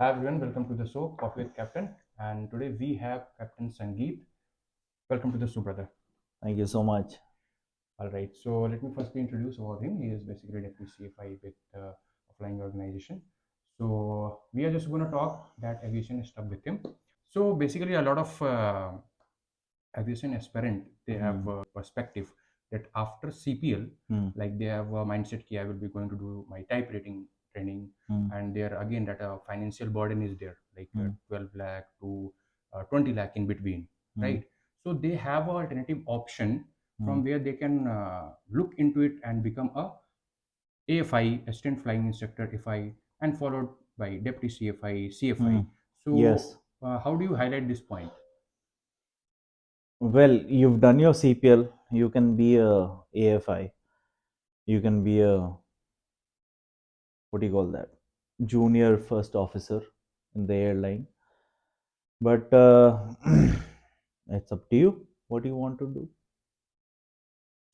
Hi everyone, welcome to the show, Coffee with Captain. And today we have Captain Sangeet. Welcome to the show, brother. Thank you so much. All right, so let me firstly introduce about him. He is basically Deputy CFI with a flying organization. So we are just going to talk that aviation stuff with him. So basically, a lot of aviation aspirant they have a perspective that after CPL, Hmm. like they have a mindset ki I will be going to do my type rating training, Hmm. and there again that a financial burden is there, like Hmm. 12 lakh to 20 lakh in between, Hmm. right? So they have a alternative option Hmm. from where they can look into it and become a AFI, assistant flying instructor FI, and followed by deputy CFI, Hmm. CFI. Yes. So how do you highlight this point? Well, you've done your CPL. You can be a AFI. You can be a, what do you call that? Junior first officer in the airline. But it's up to you what you want to do.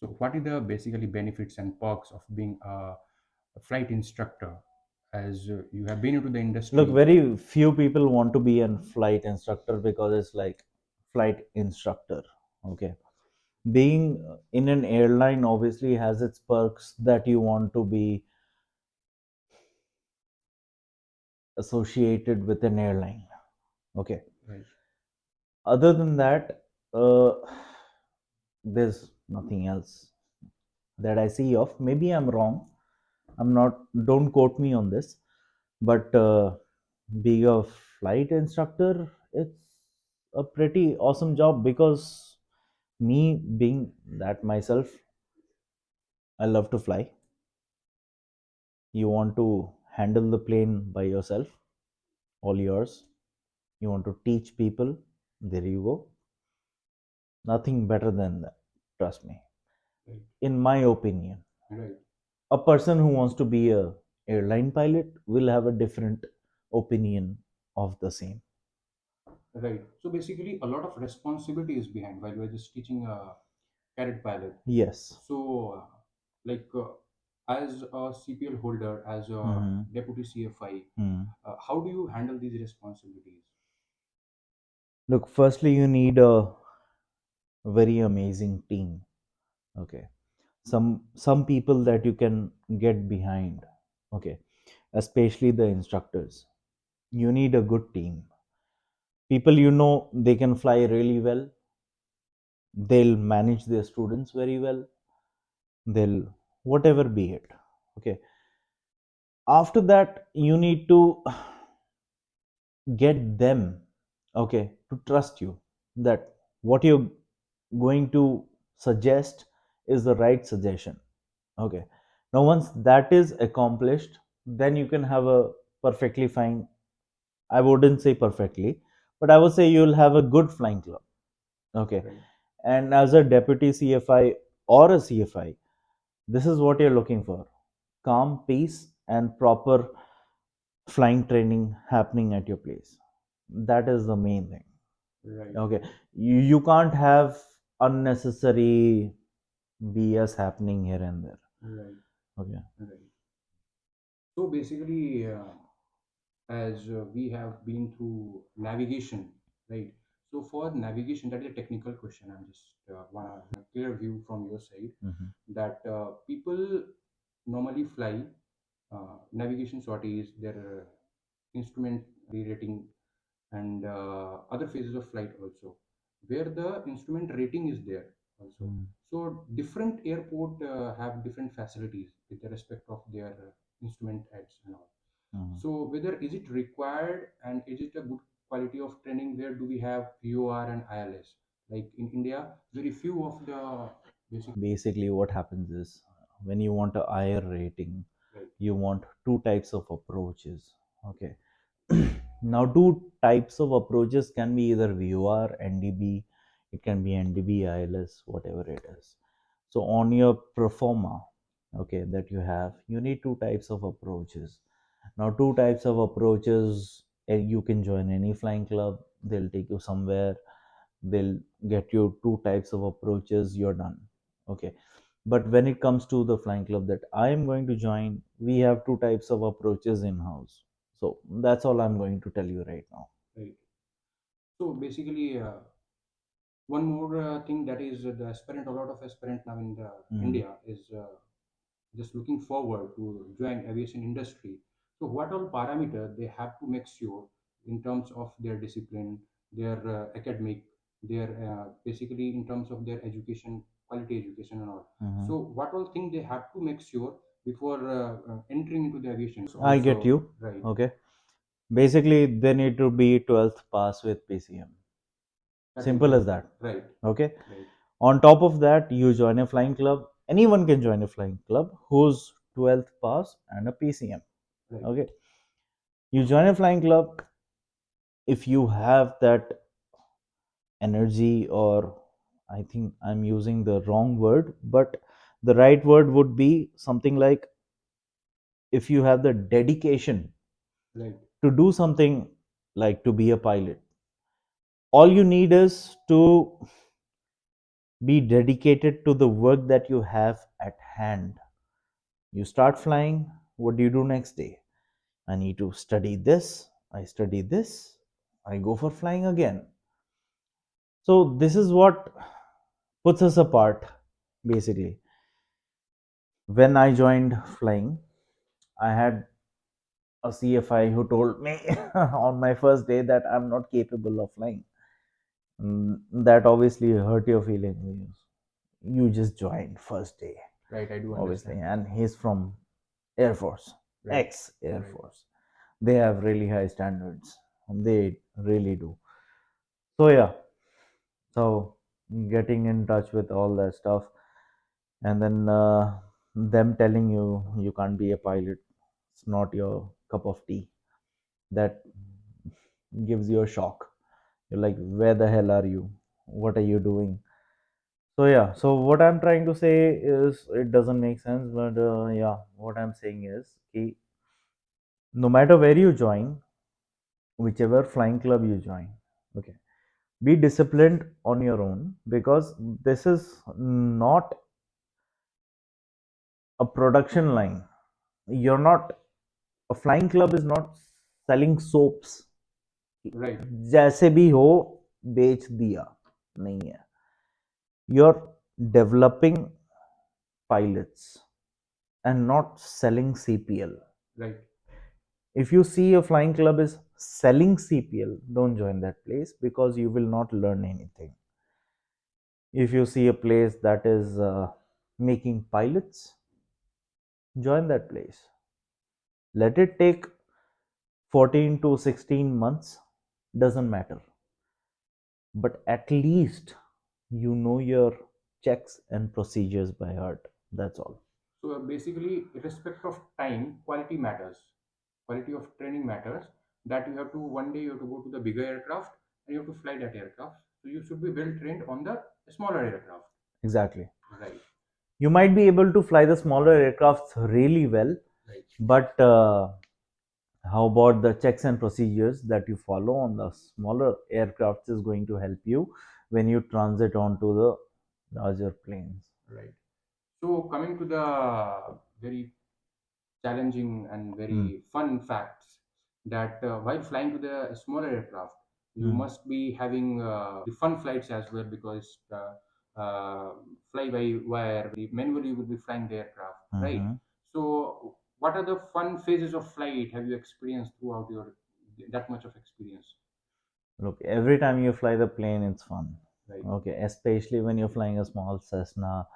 So, what are the basically benefits and perks of being a flight instructor? As you have been into the Look, industry, very few people want to be a flight instructor because it's like flight instructor. Okay. Being in an airline obviously has its perks that you want to be associated with an airline. Okay. right? Other than that, uh, there's nothing else that I see of. Maybe I'm wrong. I'm not. Don't quote me on this. But being a flight instructor, it's a pretty awesome job because me being that myself, I love to fly. You want to handle the plane by yourself, all yours. You want to teach people, there you go. Nothing better than that, trust me. Right, In my opinion, right, a person who wants to be a airline pilot will have a different opinion of the same. right. So basically, a lot of responsibility is behind while we're just teaching a cadet pilot. Yes. So, like as a CPL holder, as a Mm-hmm. deputy CFI, Hmm. how do you handle these responsibilities? Look, firstly, you need a very amazing team. Okay, some people that you can get behind. Okay, especially the instructors. You need a good team. People you know they can fly really well. They'll manage their students very well. They'll whatever be it. Okay. After that, you need to get them, okay, to trust you that what you're going to suggest is the right suggestion. Okay. Now once that is accomplished, then you can have a perfectly fine, I wouldn't say perfectly, but I would say you'll have a good flying club. Okay. Right, And as a deputy CFI or a CFI, this is what you're looking for: calm, peace, and proper flying training happening at your place. That is the main thing. right, Okay. You can't have unnecessary BS happening here and there. right, Okay. right. So basically, as we have been through navigation, right? So for navigation, that is a technical question. I'm just want a clear view from your side Mhm. that people normally fly navigation sorties, their instrument rating, and other phases of flight also, where the instrument rating is there also. Mm. So different airport have different facilities with the respect of their instrument heads and all. Mhm. So whether is it required and is it a good quality of training? Where do we have POR and ILS? Like in India, very few of the basic. Basically, what happens is when you want a higher rating, Right, you want two types of approaches. Okay. Now, two types of approaches can be either VOR, NDB, it can be NDB, ILS, whatever it is. So, on your performa, okay, that you have, you need two types of approaches. Now, two types of approaches, you can join any flying club, they'll take you somewhere, they'll get you two types of approaches, you're done. Okay. But when it comes to the flying club that I am going to join, we have two types of approaches in house. So that's all I'm going to tell you right now. Right. So basically, one more thing that is the aspirant, a lot of aspirant now in the India is just looking forward to join aviation industry. So what all parameter they have to make sure in terms of their discipline, their academic, their basically in terms of their education, quality education and all. Mhm. So what all thing they have to make sure before entering into the aviation I get also, you. right? Okay. Basically, they need to be 12th pass with PCM. That is Simple very as important. that. Right, Okay. right, On top of that, you join a flying club. Anyone can join a flying club who's 12th pass and a PCM. right, Okay. You join a flying club if you have that energy, or I think I'm using the wrong word, but the right word would be something like if you have the dedication right, to do something like to be a pilot. All you need is to be dedicated to the work that you have at hand. You start flying, what do you do next day? I need to study this, I study this, I go for flying again. So, this is what puts us apart basically. When I joined flying, I had a CFI who told me on my first day that I'm not capable of flying. That obviously hurt your feelings. You just joined first day, right. I do obviously, understand. and he's from Air Force, Right, ex Air right, Force. They have really high standards. They really do. So yeah, so getting in touch with all that stuff, and then them telling you you can't be a pilot, it's not your cup of tea. That gives you a shock. You're like, where the hell are you? What are you doing? So yeah, so what I'm trying to say is it doesn't make sense, but yeah, what I'm saying is no matter where you join, whichever flying club you join, okay, be disciplined on your own, because this is not a production line. You're not, a flying club is not selling soaps. right, जैसे भी हो बेच दिया नहीं है. You're developing pilots and not selling CPL. right. If you see a flying club is selling CPL, don't join that place, because you will not learn anything. If you see a place that is making pilots, join that place. Let it take 14 to 16 months, doesn't matter. But at least you know your checks and procedures by heart. That's all. So basically, irrespective of time, quality matters. Quality of training matters. That you have to one day you have to go to the bigger aircraft and you have to fly that aircraft. So you should be well trained on the smaller aircraft. Exactly. Right. You might be able to fly the smaller aircrafts really well, Right. but how about the checks and procedures that you follow on the smaller aircrafts is going to help you when you transit onto the larger planes. Right. So coming to the very challenging and Hmm. very fun facts that while flying to the smaller aircraft, you Hmm. must be having the fun flights as well because fly by wire, manually you will be flying the aircraft, right? Mhm. So, what are the fun phases of flight have you experienced throughout your that much of experience? Look, every time you fly the plane, it's fun. Right, Okay, especially when you're flying a small Cessna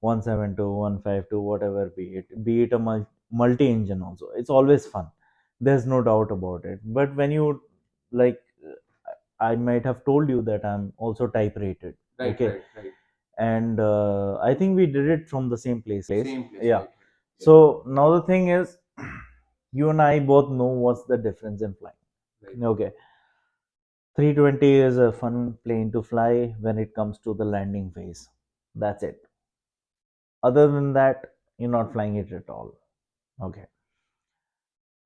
172, 152, whatever be it a multi engine also. It's always fun. There's no doubt about it. But when you like, I might have told you that I'm also type rated. right, Okay, right, right. and I think we did it from the same place. Same place, Yeah. right? Yes, So now the thing is, you and I both know what's the difference in flying. right, Okay, 320 is a fun plane to fly when it comes to the landing phase. That's it. Other than that, you're not flying it at all. Okay.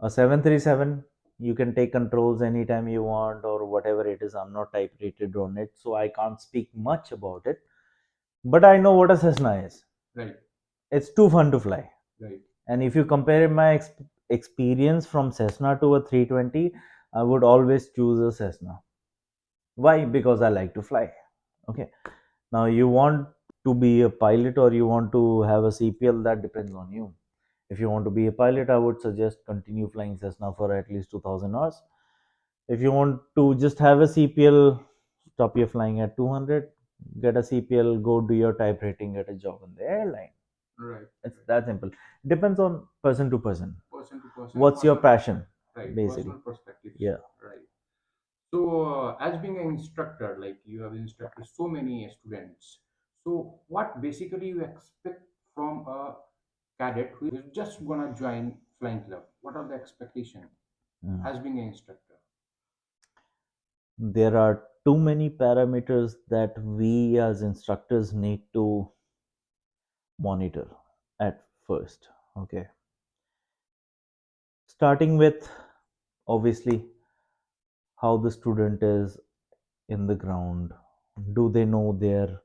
A 737, you can take controls anytime you want or whatever it is. I'm not type rated on it, so I can't speak much about it. But I know what a Cessna is. right, It's too fun to fly. right, And if you compare my experience from Cessna to a 320, I would always choose a Cessna. Why? Because I like to fly. Okay. Now you want to be a pilot or you want to have a CPL, that depends on you. If you want to be a pilot, I would suggest continue flying Cessna for at least 2000 hours. If you want to just have a CPL, stop your flying at 200, get a CPL, go do your type rating, get a job in the airline. Right. It's that simple. Depends on person to person. Person to person. What's your Personal passion? right. Basically. Personal perspective. Yeah. Right. So, as being an instructor, like you have instructed so many students, so what basically you expect from a cadet who is just gonna join flying club? What are the expectations Mm. as being an instructor? There are too many parameters that we as instructors need to monitor at first. Okay. Starting with obviously how the student is in the ground. Do they know their,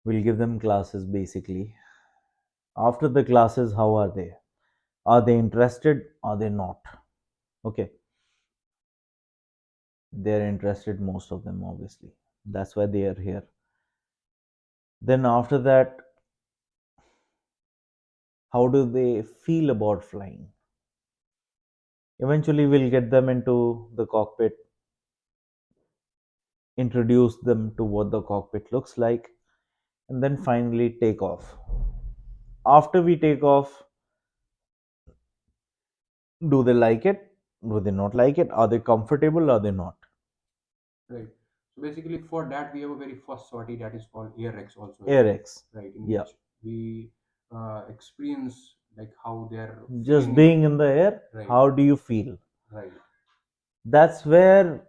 we'll give them classes basically. After the classes, how are they? Are they interested? Are they not? Okay. They're interested, most of them, obviously. That's why they are here. Then after that, how do they feel about flying? Eventually, we'll get them into the cockpit, introduce them to what the cockpit looks like, and then finally take off. After we take off, do they like it? Do they not like it? Are they comfortable? Are they not? Right. So basically, for that we have a very first sortie that is called AirX also, AirX. right? In Yeah. which we experience like how they're Just feeling in being in the air, right, how do you feel? right, That's where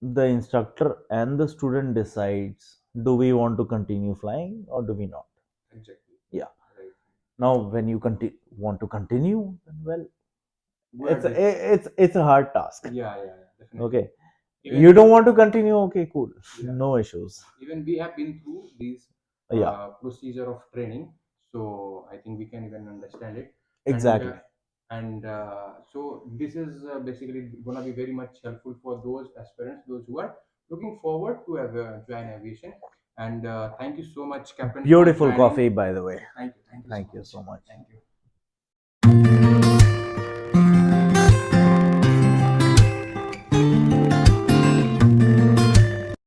the instructor and the student decides, do we want to continue flying or do we not? exactly, Yeah. right. Now when you want to continue, then well, Go ahead with it's a hard task. yeah, definitely. Okay. Even You don't want to continue, okay, cool. yeah, No issues. even we have been through these Yeah, procedure of training, so I think we can even understand it. And exactly. so this is basically gonna be very much helpful for those aspirants, those who are looking forward to have, join aviation. And thank you so much, Captain, for Beautiful joining. coffee, by the way. Thank you so Thank you much. so much. Thank you.